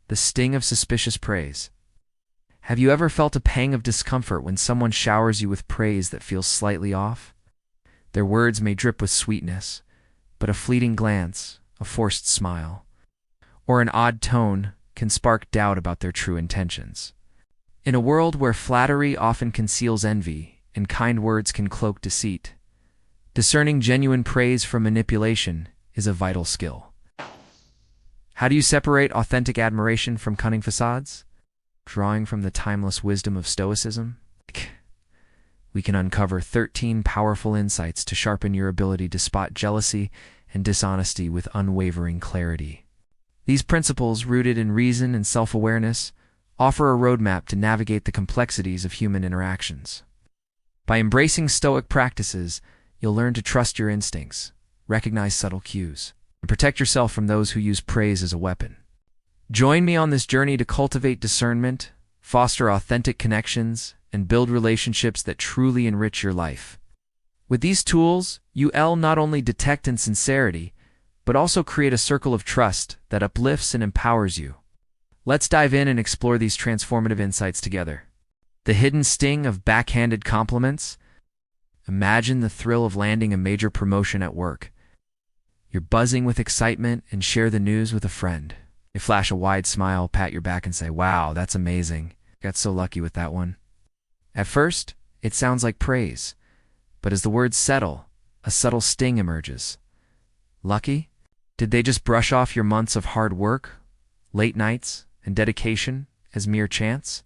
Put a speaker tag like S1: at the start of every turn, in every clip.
S1: the sting of suspicious praise. Have you ever felt a pang of discomfort when someone showers you with praise that feels slightly off? Their words may drip with sweetness, but a fleeting glance, a forced smile, or an odd tone can spark doubt about their true intentions. In a world where flattery often conceals envy and kind words can cloak deceit, discerning genuine praise from manipulation is a vital skill. How do you separate authentic admiration from cunning facades? Drawing from the timeless wisdom of Stoicism, we can uncover 13 powerful insights to sharpen your ability to spot jealousy and dishonesty with unwavering clarity. These principles, rooted in reason and self-awareness, offer a roadmap to navigate the complexities of human interactions. By embracing Stoic practices, you'll learn to trust your instincts, recognize subtle cues, and protect yourself from those who use praise as a weapon. Join me on this journey to cultivate discernment, foster authentic connections, and build relationships that truly enrich your life. With these tools, you'll not only detect insincerity, but also create a circle of trust that uplifts and empowers you. Let's dive in and explore these transformative insights together. The hidden sting of backhanded compliments. Imagine the thrill of landing a major promotion at work. You're buzzing with excitement and share the news with a friend. They flash a wide smile, pat your back, and say, "Wow, that's amazing. Got so lucky with that one." At first, it sounds like praise, but as the words settle, a subtle sting emerges. Lucky? Did they just brush off your months of hard work, late nights, and dedication as mere chance?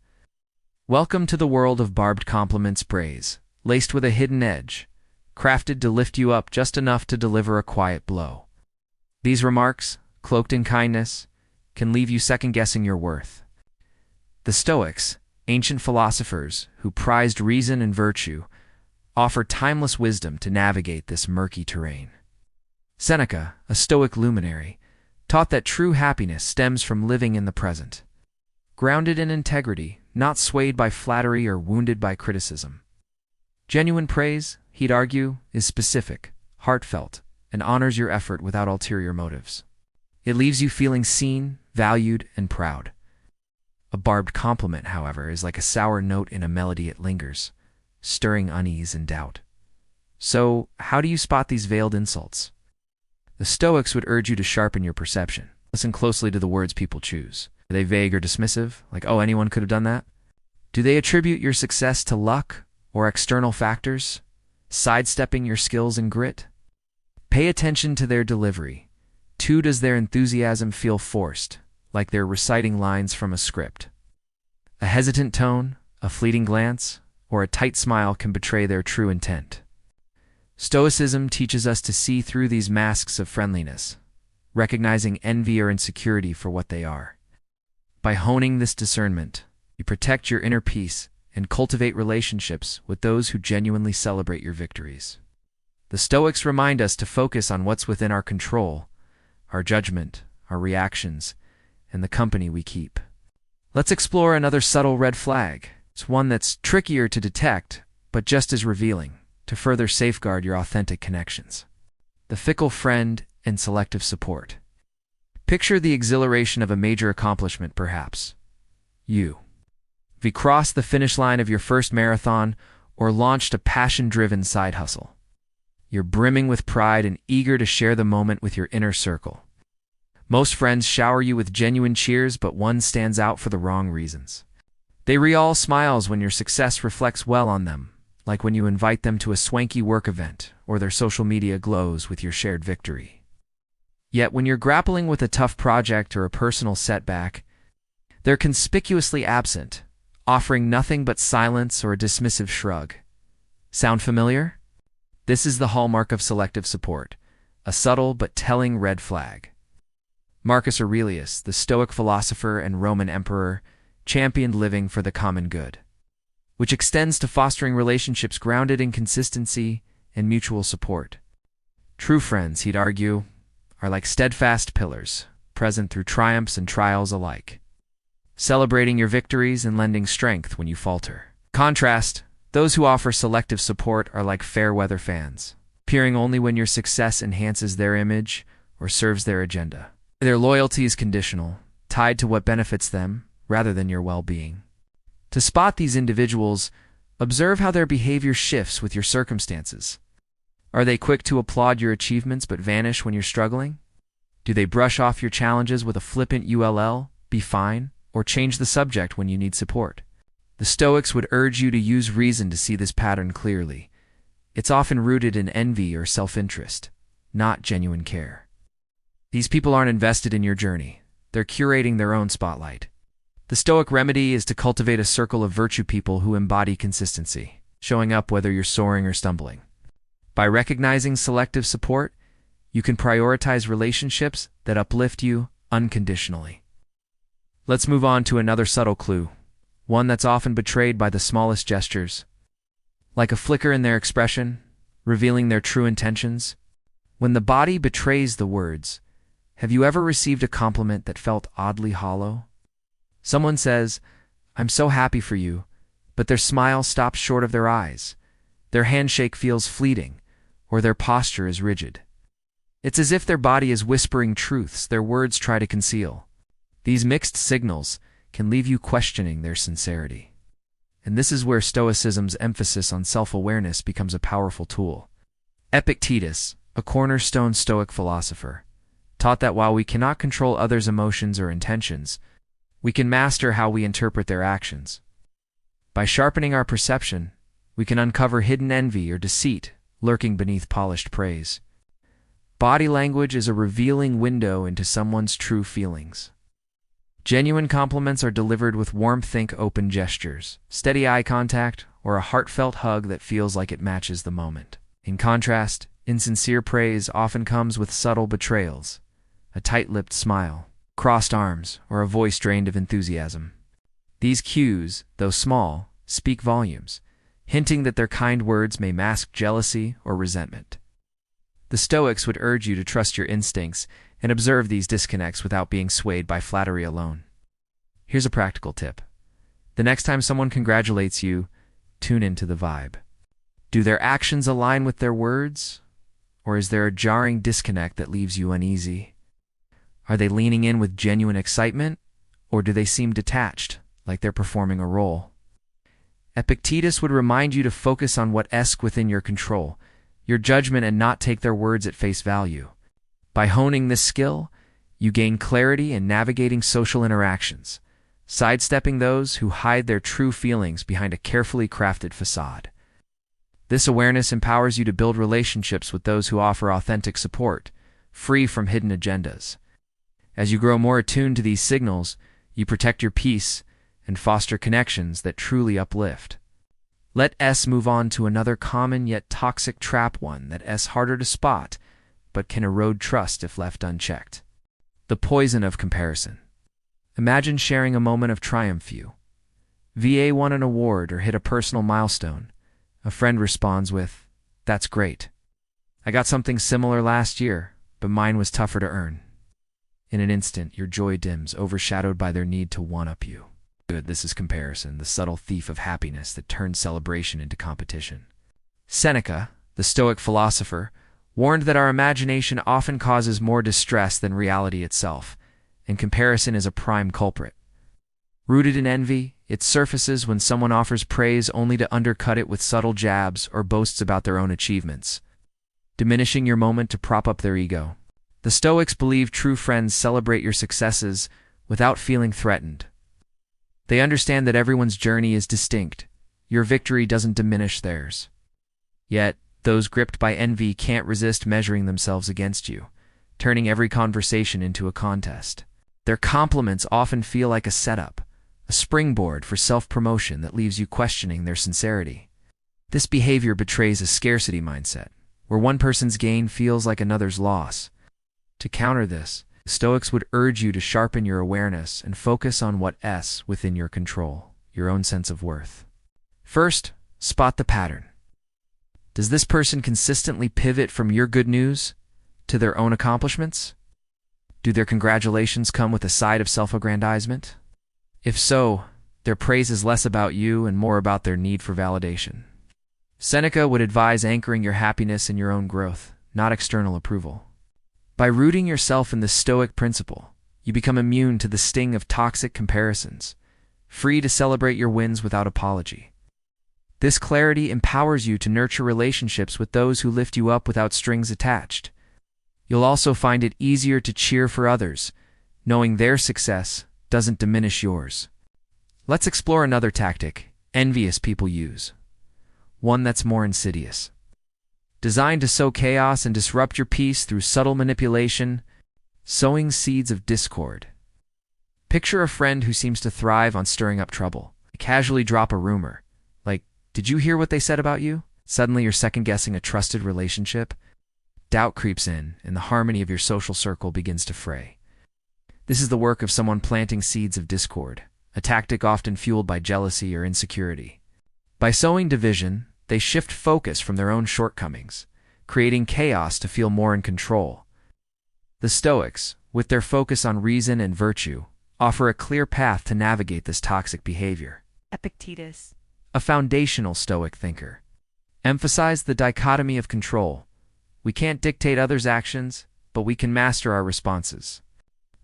S1: Welcome to the world of barbed compliments praise, laced with a hidden edge, crafted to lift you up just enough to deliver a quiet blow. These remarks, cloaked in kindness, can leave you second-guessing your worth. The Stoics, ancient philosophers who prized reason and virtue, offer timeless wisdom to navigate this murky terrain. Seneca, a Stoic luminary, taught that true happiness stems from living in the present, grounded in integrity, not swayed by flattery or wounded by criticism. Genuine praise, he'd argue, is specific, heartfelt, and honors your effort without ulterior motives. It leaves you feeling seen, valued, and proud. A barbed compliment, however, is like a sour note in a melody it lingers, stirring unease and doubt. So, how do you spot these veiled insults? The Stoics would urge you to sharpen your perception. Listen closely to the words people choose. Are they vague or dismissive, like, "Oh, anyone could have done that"? Do they attribute your success to luck or external factors, sidestepping your skills and grit? Pay attention to their delivery. Does their enthusiasm feel forced, like they're reciting lines from a script? A hesitant tone, a fleeting glance, or a tight smile can betray their true intent. Stoicism teaches us to see through these masks of friendliness, recognizing envy or insecurity for what they are. By honing this discernment, you protect your inner peace and cultivate relationships with those who genuinely celebrate your victories. The Stoics remind us to focus on what's within our control, our judgment, our reactions, and the company we keep. Let's explore another subtle red flag. It's one that's trickier to detect, but just as revealing, to further safeguard your authentic connections. The fickle friend and selective support. Picture the exhilaration of a major accomplishment, perhaps. You've crossed the finish line of your first marathon or launched a passion-driven side hustle. You're brimming with pride and eager to share the moment with your inner circle. Most friends shower you with genuine cheers, but one stands out for the wrong reasons. They all smiles when your success reflects well on them, like when you invite them to a swanky work event, or their social media glows with your shared victory. Yet when you're grappling with a tough project or a personal setback, they're conspicuously absent, offering nothing but silence or a dismissive shrug. Sound familiar? This is the hallmark of selective support, a subtle but telling red flag. Marcus Aurelius, the Stoic philosopher and Roman emperor, championed living for the common good, which extends to fostering relationships grounded in consistency and mutual support. True friends, he'd argue, are like steadfast pillars, present through triumphs and trials alike, celebrating your victories and lending strength when you falter. Contrast, those who offer selective support are like fair-weather fans, appearing only when your success enhances their image or serves their agenda. Their loyalty is conditional, tied to what benefits them rather than your well-being. To spot these individuals, observe how their behavior shifts with your circumstances. Are they quick to applaud your achievements but vanish when you're struggling? Do they brush off your challenges with a flippant "ULL, be fine," or change the subject when you need support? The Stoics would urge you to use reason to see this pattern clearly. It's often rooted in envy or self-interest, not genuine care. These people aren't invested in your journey. They're curating their own spotlight. The Stoic remedy is to cultivate a circle of virtue people who embody consistency, showing up whether you're soaring or stumbling. By recognizing selective support, you can prioritize relationships that uplift you unconditionally. Let's move on to another subtle clue, one that's often betrayed by the smallest gestures. Like a flicker in their expression, revealing their true intentions. When the body betrays the words, have you ever received a compliment that felt oddly hollow? Someone says, "I'm so happy for you," but their smile stops short of their eyes. Their handshake feels fleeting, or their posture is rigid. It's as if their body is whispering truths their words try to conceal. These mixed signals can leave you questioning their sincerity. And this is where Stoicism's emphasis on self-awareness becomes a powerful tool. Epictetus, a cornerstone Stoic philosopher, taught that while we cannot control others' emotions or intentions, we can master how we interpret their actions. By sharpening our perception, we can uncover hidden envy or deceit lurking beneath polished praise. Body language is a revealing window into someone's true feelings. Genuine compliments are delivered with warmth. Think open gestures, steady eye contact, or a heartfelt hug that feels like it matches the moment. In contrast, insincere praise often comes with subtle betrayals, a tight-lipped smile, crossed arms, or a voice drained of enthusiasm. These cues, though small, speak volumes, hinting that their kind words may mask jealousy or resentment. The Stoics would urge you to trust your instincts and observe these disconnects without being swayed by flattery alone. Here's a practical tip. The next time someone congratulates you, tune into the vibe. Do their actions align with their words? Or is there a jarring disconnect that leaves you uneasy? Are they leaning in with genuine excitement? Or do they seem detached, like they're performing a role? Epictetus would remind you to focus on what's within your control, your judgment, and not take their words at face value. By honing this skill, you gain clarity in navigating social interactions, sidestepping those who hide their true feelings behind a carefully crafted facade. This awareness empowers you to build relationships with those who offer authentic support, free from hidden agendas. As you grow more attuned to these signals, you protect your peace and foster connections that truly uplift. Let's move on to another common yet toxic trap, one that's harder to spot, but can erode trust if left unchecked. The poison of comparison. Imagine sharing a moment of triumph. VA won an award or hit a personal milestone. A friend responds with, "That's great. I got something similar last year, but mine was tougher to earn." In an instant, your joy dims, overshadowed by their need to one-up you. Good, this is comparison, the subtle thief of happiness that turns celebration into competition. Seneca, the Stoic philosopher, warned that our imagination often causes more distress than reality itself, and comparison is a prime culprit. Rooted in envy, it surfaces when someone offers praise only to undercut it with subtle jabs or boasts about their own achievements, diminishing your moment to prop up their ego. The Stoics believe true friends celebrate your successes without feeling threatened. They understand that everyone's journey is distinct. Your victory doesn't diminish theirs. Yet, those gripped by envy can't resist measuring themselves against you, turning every conversation into a contest. Their compliments often feel like a setup, a springboard for self-promotion that leaves you questioning their sincerity. This behavior betrays a scarcity mindset, where one person's gain feels like another's loss. To counter this, the Stoics would urge you to sharpen your awareness and focus on what's within your control, your own sense of worth. First, spot the pattern. Does this person consistently pivot from your good news to their own accomplishments? Do their congratulations come with a side of self-aggrandizement? If so, their praise is less about you and more about their need for validation. Seneca would advise anchoring your happiness in your own growth, not external approval. By rooting yourself in the Stoic principle, You become immune to the sting of toxic comparisons, free to celebrate your wins without apology. This clarity empowers you to nurture relationships with those who lift you up without strings attached. You'll also find it easier to cheer for others, knowing their success doesn't diminish yours. Let's explore another tactic envious people use, one that's more insidious. Designed to sow chaos and disrupt your peace through subtle manipulation, sowing seeds of discord. Picture a friend who seems to thrive on stirring up trouble. They casually drop a rumor, like, "Did you hear what they said about you?" Suddenly you're second-guessing a trusted relationship. Doubt creeps in, and the harmony of your social circle begins to fray. This is the work of someone planting seeds of discord, a tactic often fueled by jealousy or insecurity. By sowing division, they shift focus from their own shortcomings, creating chaos to feel more in control. The Stoics, with their focus on reason and virtue, offer a clear path to navigate this toxic behavior.
S2: Epictetus,
S1: a foundational Stoic thinker, emphasized the dichotomy of control. We can't dictate others' actions, but we can master our responses.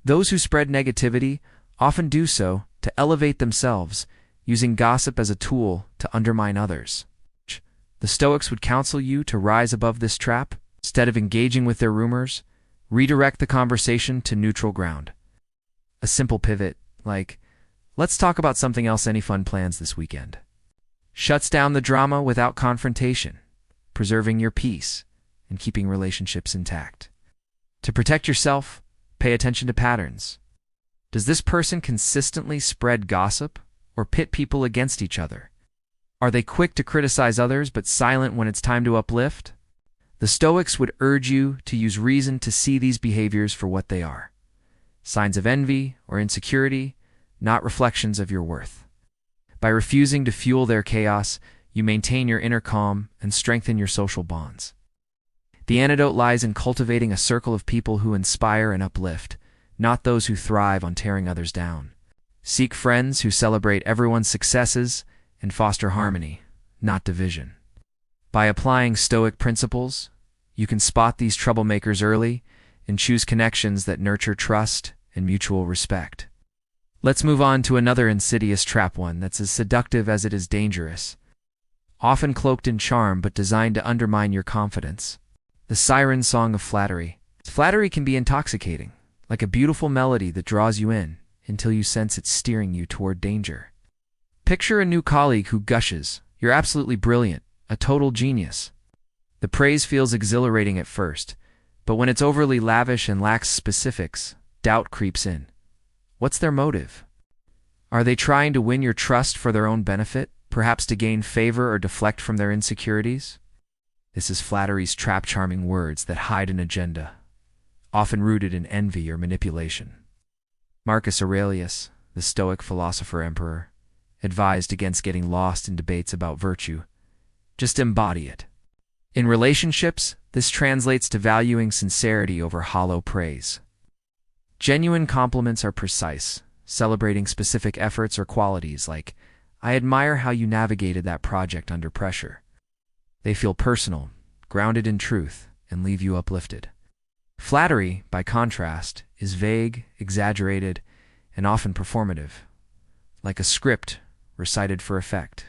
S1: Those who spread negativity often do so to elevate themselves, using gossip as a tool to undermine others. The Stoics would counsel you to rise above this trap. Instead of engaging with their rumors, redirect the conversation to neutral ground. A simple pivot, like, "Let's talk about something else. Any fun plans this weekend?" shuts down the drama without confrontation, preserving your peace and keeping relationships intact. To protect yourself, pay attention to patterns. Does this person consistently spread gossip or pit people against each other? Are they quick to criticize others but silent when it's time to uplift? The Stoics would urge you to use reason to see these behaviors for what they are: signs of envy or insecurity, not reflections of your worth. By refusing to fuel their chaos, you maintain your inner calm and strengthen your social bonds. The antidote lies in cultivating a circle of people who inspire and uplift, not those who thrive on tearing others down. Seek friends who celebrate everyone's successes and foster harmony, not division. By applying Stoic principles, you can spot these troublemakers early and choose connections that nurture trust and mutual respect. Let's move on to another insidious trap, one that's as seductive as it is dangerous. Often cloaked in charm but designed to undermine your confidence. The siren song of flattery. Flattery can be intoxicating, like a beautiful melody that draws you in until you sense it steering you toward danger. Picture a new colleague who gushes, "You're absolutely brilliant, a total genius." The praise feels exhilarating at first, but when it's overly lavish and lacks specifics, doubt creeps in. What's their motive? Are they trying to win your trust for their own benefit, perhaps to gain favor or deflect from their insecurities? This is flattery's trap-charming words that hide an agenda, often rooted in envy or manipulation. Marcus Aurelius, the Stoic philosopher-emperor, advised against getting lost in debates about virtue. Just embody it. In relationships, this translates to valuing sincerity over hollow praise. Genuine compliments are precise, celebrating specific efforts or qualities like, "I admire how you navigated that project under pressure." They feel personal, grounded in truth, and leave you uplifted. Flattery, by contrast, is vague, exaggerated, and often performative, like a script recited for effect.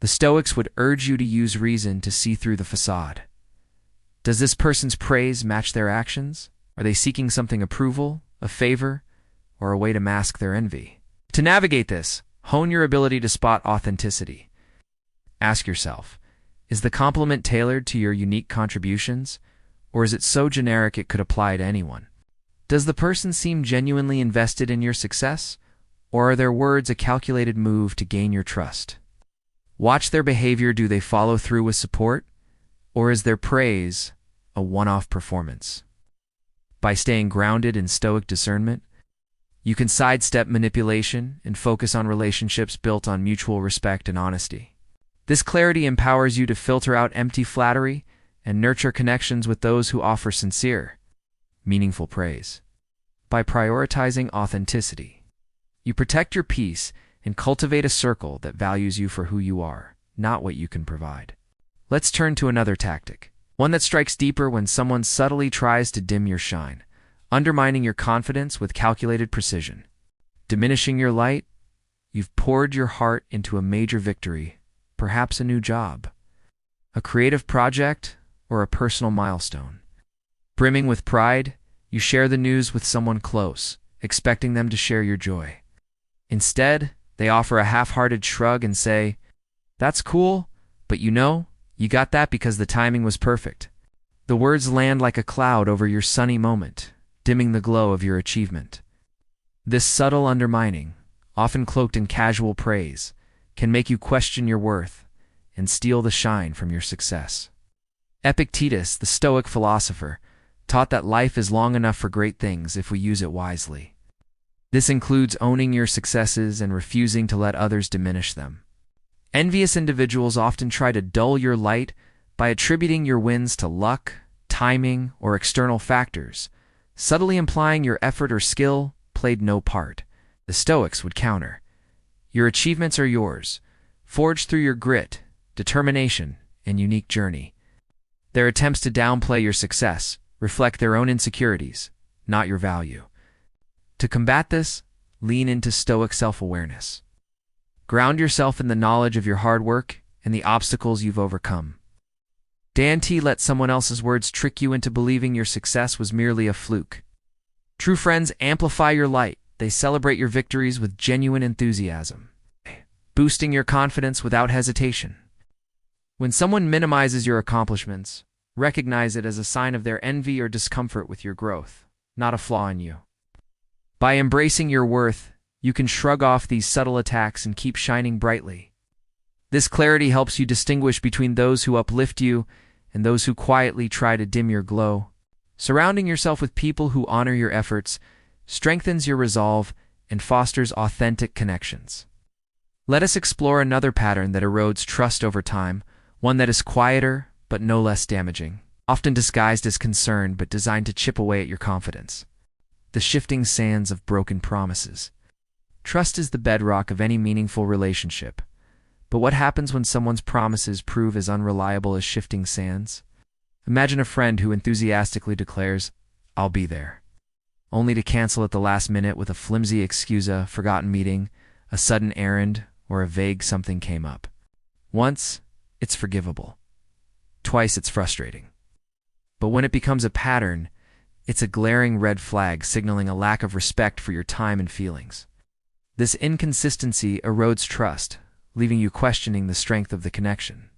S1: The Stoics would urge you to use reason to see through the facade. Does this person's praise match their actions? Are they seeking something approval, a favor, or a way to mask their envy? To navigate this, hone your ability to spot authenticity. Ask yourself, is the compliment tailored to your unique contributions, or is it so generic it could apply to anyone? Does the person seem genuinely invested in your success, or are their words a calculated move to gain your trust? Watch their behavior. Do they follow through with support, or is their praise a one-off performance? By staying grounded in Stoic discernment, you can sidestep manipulation and focus on relationships built on mutual respect and honesty. This clarity empowers you to filter out empty flattery and nurture connections with those who offer sincere, meaningful praise. By prioritizing authenticity, you protect your peace and cultivate a circle that values you for who you are, not what you can provide. Let's turn to another tactic, one that strikes deeper when someone subtly tries to dim your shine: undermining your confidence with calculated precision. Diminishing your light, you've poured your heart into a major victory, perhaps a new job, a creative project, or a personal milestone. Brimming with pride, you share the news with someone close, expecting them to share your joy. Instead, they offer a half-hearted shrug and say, "That's cool, but you got that because the timing was perfect." The words land like a cloud over your sunny moment, dimming the glow of your achievement. This subtle undermining, often cloaked in casual praise, can make you question your worth and steal the shine from your success. Epictetus, the Stoic philosopher, taught that life is long enough for great things if we use it wisely. This includes owning your successes and refusing to let others diminish them. Envious individuals often try to dull your light by attributing your wins to luck, timing, or external factors, subtly implying your effort or skill played no part. The Stoics would counter, "Your achievements are yours, forged through your grit, determination, and unique journey." Their attempts to downplay your success reflect their own insecurities, not your value. To combat this, lean into Stoic self-awareness. Ground yourself in the knowledge of your hard work and the obstacles you've overcome. Don't let someone else's words trick you into believing your success was merely a fluke. True friends amplify your light. They celebrate your victories with genuine enthusiasm, boosting your confidence without hesitation. When someone minimizes your accomplishments, recognize it as a sign of their envy or discomfort with your growth, not a flaw in you. By embracing your worth, you can shrug off these subtle attacks and keep shining brightly. This clarity helps you distinguish between those who uplift you and those who quietly try to dim your glow. Surrounding yourself with people who honor your efforts strengthens your resolve and fosters authentic connections. Let us explore another pattern that erodes trust over time, one that is quieter but no less damaging, often disguised as concern but designed to chip away at your confidence. The shifting sands of broken promises. Trust is the bedrock of any meaningful relationship. But what happens when someone's promises prove as unreliable as shifting sands? Imagine a friend who enthusiastically declares, "I'll be there," only to cancel at the last minute with a flimsy excuse, a forgotten meeting, a sudden errand, or a vague something came up. Once, it's forgivable. Twice, it's frustrating. But when it becomes a pattern, it's a glaring red flag signaling a lack of respect for your time and feelings. This inconsistency erodes trust, leaving you questioning the strength of the connection.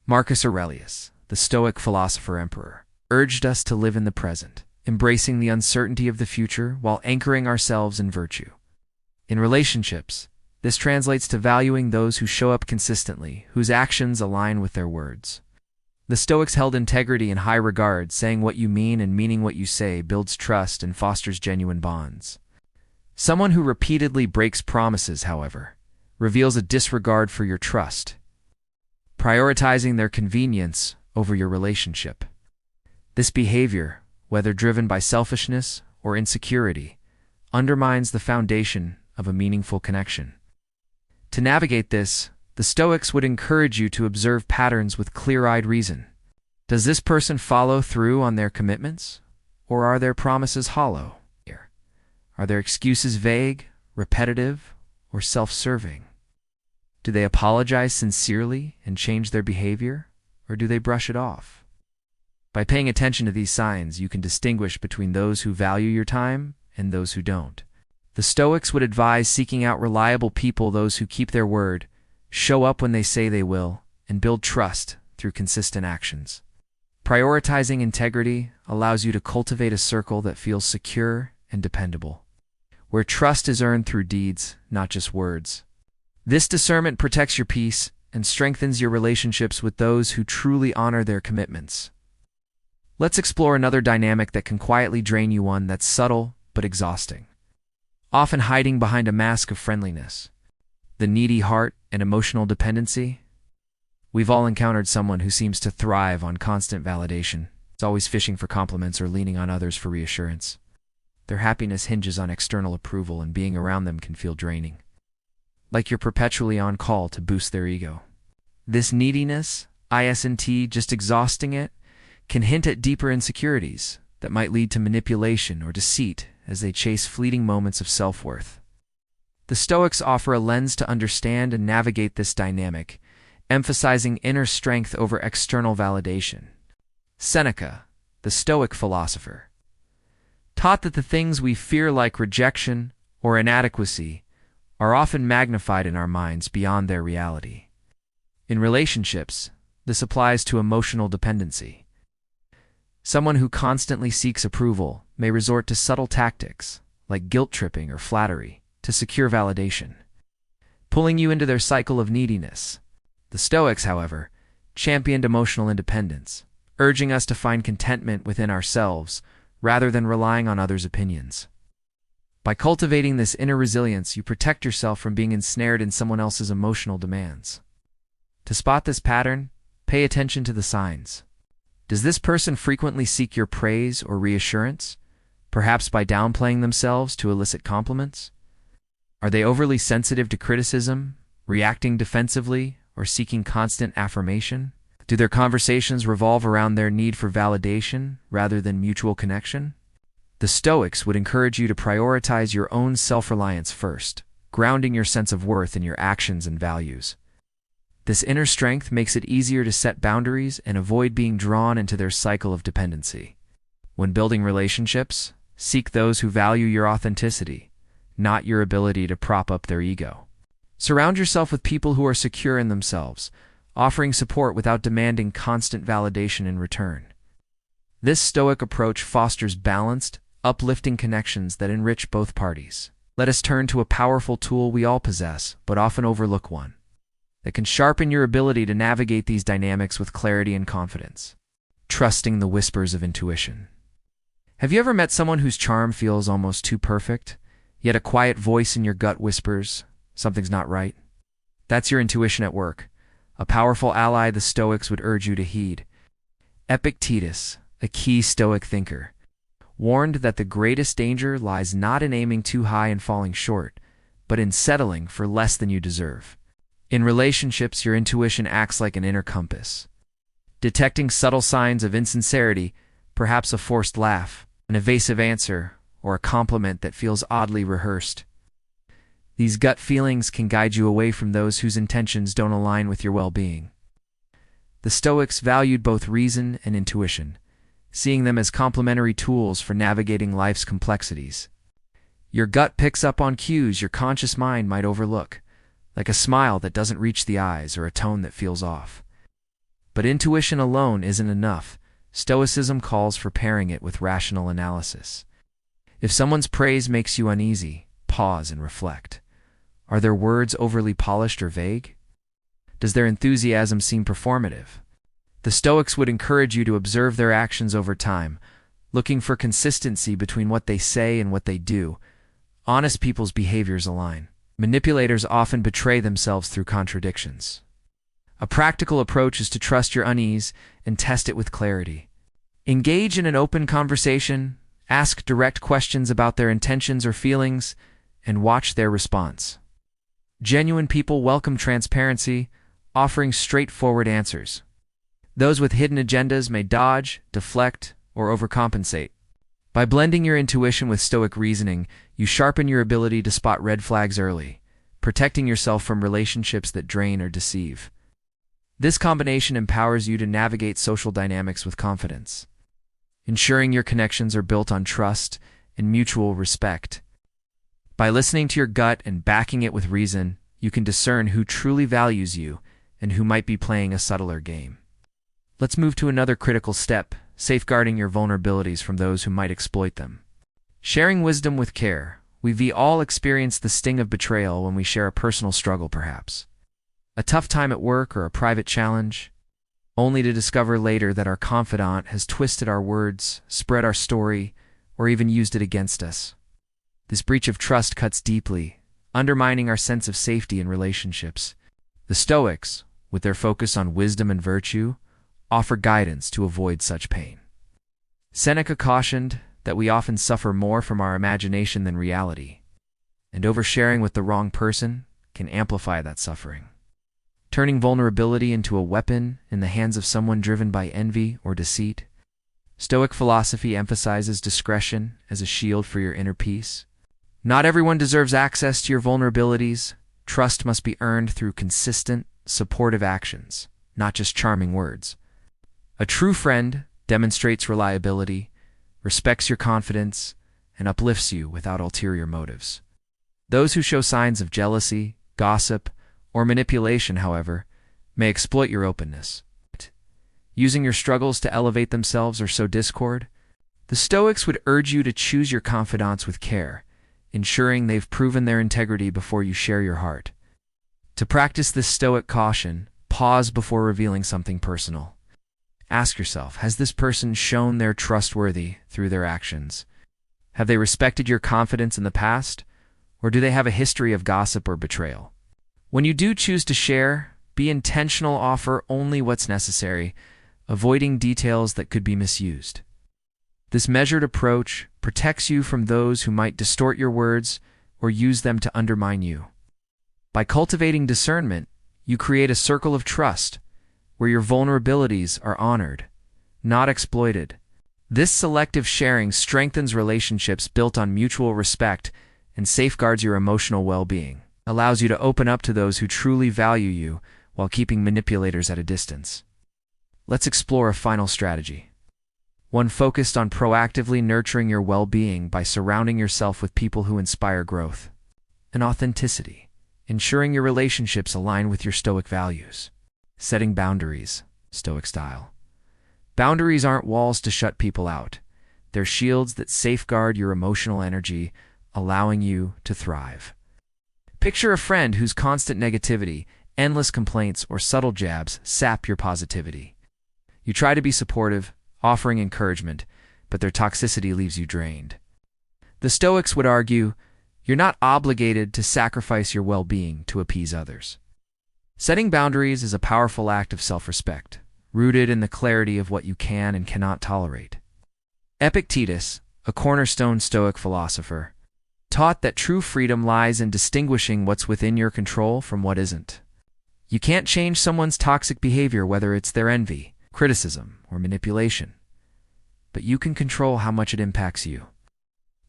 S1: Marcus Aurelius, the Stoic philosopher-emperor, urged us to live in the present, embracing the uncertainty of the future while anchoring ourselves in virtue. In relationships, this translates to valuing those who show up consistently, whose actions align with their words. The Stoics held integrity in high regard, saying what you mean and meaning what you say builds trust and fosters genuine bonds. Someone who repeatedly breaks promises, however, reveals a disregard for your trust, prioritizing their convenience over your relationship. This behavior, whether driven by selfishness or insecurity, undermines the foundation of a meaningful connection. To navigate this, the Stoics would encourage you to observe patterns with clear-eyed reason. Does this person follow through on their commitments, or are their promises hollow? Are their excuses vague, repetitive, or self-serving? Do they apologize sincerely and change their behavior, or do they brush it off? By paying attention to these signs, you can distinguish between those who value your time and those who don't. The Stoics would advise seeking out reliable people, those who keep their word, show up when they say they will, and build trust through consistent actions. Prioritizing integrity allows you to cultivate a circle that feels secure and dependable, where trust is earned through deeds, not just words. This discernment protects your peace and strengthens your relationships with those who truly honor their commitments. Let's explore another dynamic that can quietly drain you, one that's subtle but exhausting, often hiding behind a mask of friendliness. The needy heart and emotional dependency. We've all encountered someone who seems to thrive on constant validation. It's always fishing for compliments or leaning on others for reassurance. Their happiness hinges on external approval, and being around them can feel draining, like you're perpetually on call to boost their ego. This neediness, just exhausting it, can hint at deeper insecurities that might lead to manipulation or deceit as they chase fleeting moments of self-worth. The Stoics offer a lens to understand and navigate this dynamic, emphasizing inner strength over external validation. Seneca, the Stoic philosopher, taught that the things we fear, like rejection or inadequacy, are often magnified in our minds beyond their reality. In relationships, this applies to emotional dependency. Someone who constantly seeks approval may resort to subtle tactics, like guilt-tripping or flattery, to secure validation, pulling you into their cycle of neediness. The Stoics, however, championed emotional independence, urging us to find contentment within ourselves rather than relying on others' opinions. By cultivating this inner resilience, you protect yourself from being ensnared in someone else's emotional demands. To spot this pattern, pay attention to the signs. Does this person frequently seek your praise or reassurance, perhaps by downplaying themselves to elicit compliments? Are they overly sensitive to criticism, reacting defensively, or seeking constant affirmation? Do their conversations revolve around their need for validation rather than mutual connection? The Stoics would encourage you to prioritize your own self-reliance first, grounding your sense of worth in your actions and values. This inner strength makes it easier to set boundaries and avoid being drawn into their cycle of dependency. When building relationships, seek those who value your authenticity, not your ability to prop up their ego. Surround yourself with people who are secure in themselves, offering support without demanding constant validation in return. This Stoic approach fosters balanced, uplifting connections that enrich both parties. Let us turn to a powerful tool we all possess, but often overlook one, that can sharpen your ability to navigate these dynamics with clarity and confidence. Trusting the whispers of intuition. Have you ever met someone whose charm feels almost too perfect, yet a quiet voice in your gut whispers, something's not right? That's your intuition at work, a powerful ally the Stoics would urge you to heed. Epictetus, a key Stoic thinker, warned that the greatest danger lies not in aiming too high and falling short, but in settling for less than you deserve. In relationships, your intuition acts like an inner compass, detecting subtle signs of insincerity, perhaps a forced laugh, an evasive answer, or a compliment that feels oddly rehearsed. These gut feelings can guide you away from those whose intentions don't align with your well-being. The Stoics valued both reason and intuition, seeing them as complementary tools for navigating life's complexities. Your gut picks up on cues your conscious mind might overlook, like a smile that doesn't reach the eyes or a tone that feels off. But intuition alone isn't enough. Stoicism calls for pairing it with rational analysis. If someone's praise makes you uneasy, pause and reflect. Are their words overly polished or vague? Does their enthusiasm seem performative? The Stoics would encourage you to observe their actions over time, looking for consistency between what they say and what they do. Honest people's behaviors align. Manipulators often betray themselves through contradictions. A practical approach is to trust your unease and test it with clarity. Engage in an open conversation, ask direct questions about their intentions or feelings, and watch their response. Genuine people welcome transparency, offering straightforward answers. Those with hidden agendas may dodge, deflect, or overcompensate. By blending your intuition with Stoic reasoning, you sharpen your ability to spot red flags early, protecting yourself from relationships that drain or deceive. This combination empowers you to navigate social dynamics with confidence, ensuring your connections are built on trust and mutual respect. By listening to your gut and backing it with reason, you can discern who truly values you and who might be playing a subtler game. Let's move to another critical step, safeguarding your vulnerabilities from those who might exploit them. Sharing wisdom with care. We all experience the sting of betrayal when we share a personal struggle, perhaps a tough time at work or a private challenge, only to discover later that our confidant has twisted our words, spread our story, or even used it against us. This breach of trust cuts deeply, undermining our sense of safety in relationships. The Stoics, with their focus on wisdom and virtue, offer guidance to avoid such pain. Seneca cautioned that we often suffer more from our imagination than reality, and oversharing with the wrong person can amplify that suffering, turning vulnerability into a weapon in the hands of someone driven by envy or deceit. Stoic philosophy emphasizes discretion as a shield for your inner peace. Not everyone deserves access to your vulnerabilities. Trust must be earned through consistent, supportive actions, not just charming words. A true friend demonstrates reliability, respects your confidence, and uplifts you without ulterior motives. Those who show signs of jealousy, gossip, or manipulation, however, may exploit your openness. Using your struggles to elevate themselves or sow discord, the Stoics would urge you to choose your confidants with care, ensuring they've proven their integrity before you share your heart. To practice this Stoic caution, pause before revealing something personal. Ask yourself, has this person shown they're trustworthy through their actions? Have they respected your confidence in the past, or do they have a history of gossip or betrayal? When you do choose to share, be intentional, offer only what's necessary, avoiding details that could be misused. This measured approach protects you from those who might distort your words or use them to undermine you. By cultivating discernment, you create a circle of trust where your vulnerabilities are honored, not exploited. This selective sharing strengthens relationships built on mutual respect and safeguards your emotional well-being, allows you to open up to those who truly value you while keeping manipulators at a distance. Let's explore a final strategy. One focused on proactively nurturing your well-being by surrounding yourself with people who inspire growth and authenticity, ensuring your relationships align with your Stoic values. Setting boundaries, Stoic style. Boundaries aren't walls to shut people out. They're shields that safeguard your emotional energy, allowing you to thrive. Picture a friend whose constant negativity, endless complaints, or subtle jabs sap your positivity. You try to be supportive, offering encouragement, but their toxicity leaves you drained. The Stoics would argue, you're not obligated to sacrifice your well-being to appease others. Setting boundaries is a powerful act of self-respect, rooted in the clarity of what you can and cannot tolerate. Epictetus, a cornerstone Stoic philosopher, taught that true freedom lies in distinguishing what's within your control from what isn't. You can't change someone's toxic behavior, whether it's their envy, criticism, or manipulation, but you can control how much it impacts you.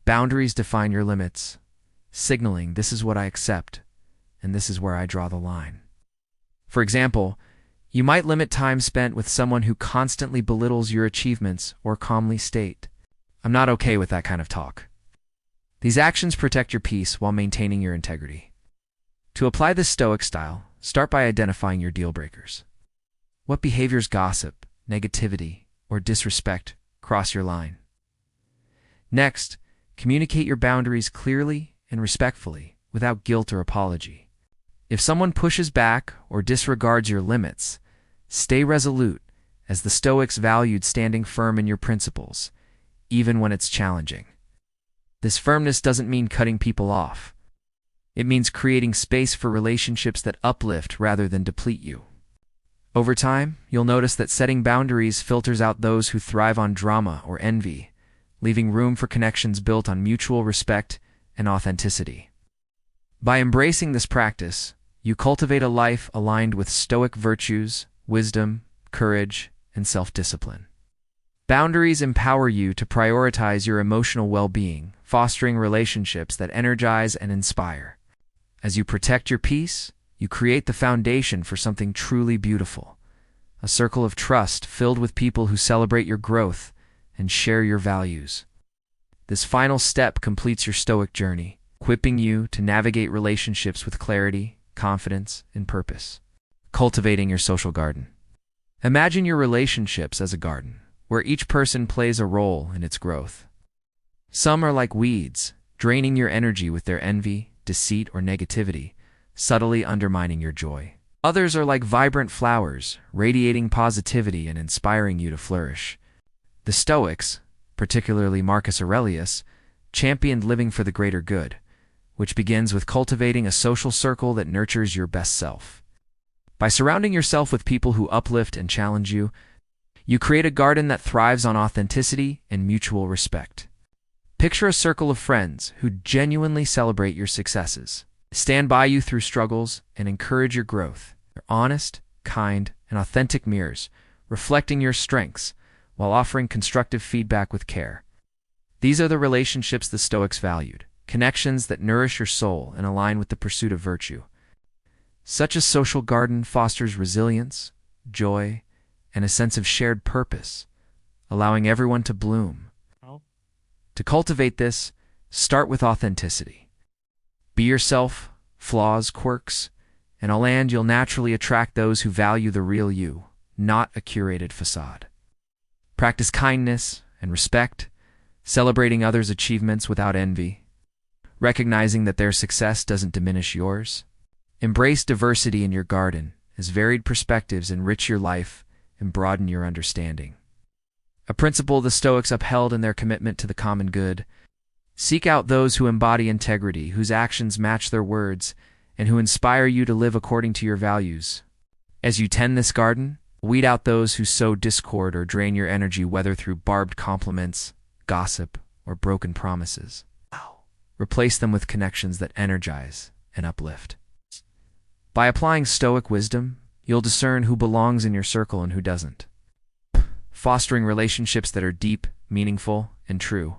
S1: Boundaries define your limits, signaling this is what I accept, and this is where I draw the line. For example, you might limit time spent with someone who constantly belittles your achievements or calmly state, I'm not okay with that kind of talk. These actions protect your peace while maintaining your integrity. To apply this Stoic style, start by identifying your deal breakers. What behaviors, gossip, negativity, or disrespect cross your line? Next, communicate your boundaries clearly and respectfully, without guilt or apology. If someone pushes back or disregards your limits, stay resolute, as the Stoics valued standing firm in your principles, even when it's challenging. This firmness doesn't mean cutting people off. It means creating space for relationships that uplift rather than deplete you. Over time, you'll notice that setting boundaries filters out those who thrive on drama or envy, leaving room for connections built on mutual respect and authenticity. By embracing this practice, you cultivate a life aligned with Stoic virtues, wisdom, courage, and self-discipline. Boundaries empower you to prioritize your emotional well-being, fostering relationships that energize and inspire. As you protect your peace, you create the foundation for something truly beautiful, a circle of trust filled with people who celebrate your growth and share your values. This final step completes your Stoic journey, equipping you to navigate relationships with clarity, confidence, and purpose. Cultivating your social garden. Imagine your relationships as a garden, where each person plays a role in its growth. Some are like weeds, draining your energy with their envy, deceit, or negativity, subtly undermining your joy. Others are like vibrant flowers, radiating positivity and inspiring you to flourish. The Stoics, particularly Marcus Aurelius, championed living for the greater good, which begins with cultivating a social circle that nurtures your best self. By surrounding yourself with people who uplift and challenge you, you create a garden that thrives on authenticity and mutual respect. Picture a circle of friends who genuinely celebrate your successes, stand by you through struggles, and encourage your growth. They're honest, kind, and authentic mirrors, reflecting your strengths while offering constructive feedback with care. These are the relationships the Stoics valued, connections that nourish your soul and align with the pursuit of virtue. Such a social garden fosters resilience, joy, and a sense of shared purpose, allowing everyone to bloom. To cultivate this, start with authenticity. Be yourself, flaws, quirks, and you'll naturally attract those who value the real you, not a curated facade. Practice kindness and respect, celebrating others' achievements without envy, recognizing that their success doesn't diminish yours. Embrace diversity in your garden, as varied perspectives enrich your life and broaden your understanding. A principle the Stoics upheld in their commitment to the common good. Seek out those who embody integrity, whose actions match their words, and who inspire you to live according to your values. As you tend this garden, weed out those who sow discord or drain your energy, whether through barbed compliments, gossip, or broken promises. Replace them with connections that energize and uplift. By applying Stoic wisdom, you'll discern who belongs in your circle and who doesn't, fostering relationships that are deep, meaningful, and true.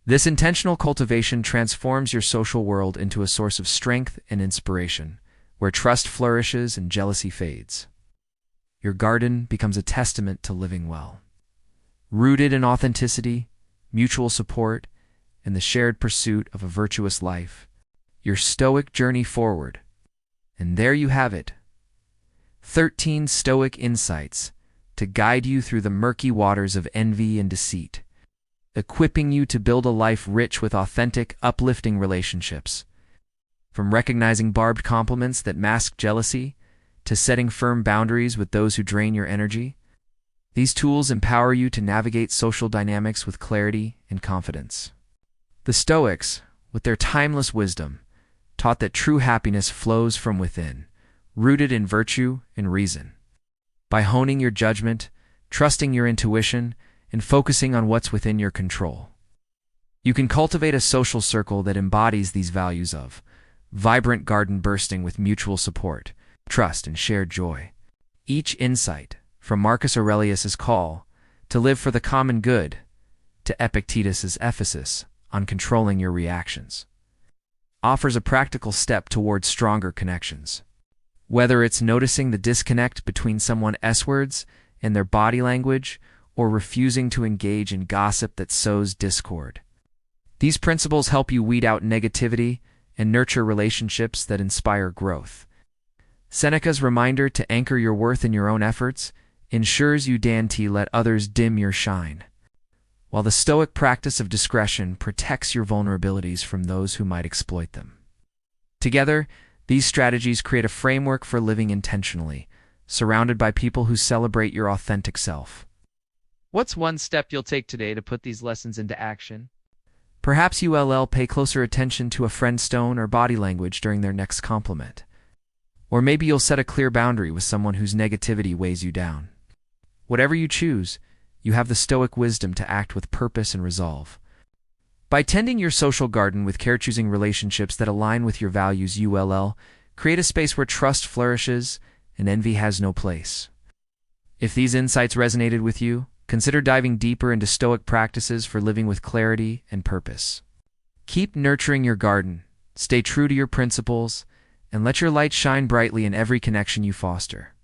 S1: This intentional cultivation transforms your social world into a source of strength and inspiration, where trust flourishes and jealousy fades. Your garden becomes a testament to living well. Rooted in authenticity, mutual support, and the shared pursuit of a virtuous life, your Stoic journey forward. And there you have it. 13 Stoic insights to guide you through the murky waters of envy and deceit, equipping you to build a life rich with authentic, uplifting relationships. From recognizing barbed compliments that mask jealousy, to setting firm boundaries with those who drain your energy, these tools empower you to navigate social dynamics with clarity and confidence. The Stoics, with their timeless wisdom, taught that true happiness flows from within, rooted in virtue and reason. By honing your judgment, trusting your intuition, and focusing on what's within your control, you can cultivate a social circle that embodies these values of vibrant garden bursting with mutual support, trust, and shared joy. Each insight, from Marcus Aurelius's call to live for the common good to Epictetus's emphasis on controlling your reactions, offers a practical step towards stronger connections. Whether it's noticing the disconnect between someone's words and their body language, or refusing to engage in gossip that sows discord, these principles help you weed out negativity and nurture relationships that inspire growth. Seneca's reminder to anchor your worth in your own efforts ensures you don't let others dim your shine, while the Stoic practice of discretion protects your vulnerabilities from those who might exploit them. Together, these strategies create a framework for living intentionally, surrounded by people who celebrate your authentic self. What's one step you'll take today to put these lessons into action? Perhaps you'll pay closer attention to a friend's tone or body language during their next compliment. Or maybe you'll set a clear boundary with someone whose negativity weighs you down. Whatever you choose, you have the Stoic wisdom to act with purpose and resolve. By tending your social garden with care, choosing relationships that align with your values, you'll create a space where trust flourishes and envy has no place. If these insights resonated with you, consider diving deeper into Stoic practices for living with clarity and purpose. Keep nurturing your garden, stay true to your principles, and let your light shine brightly in every connection you foster.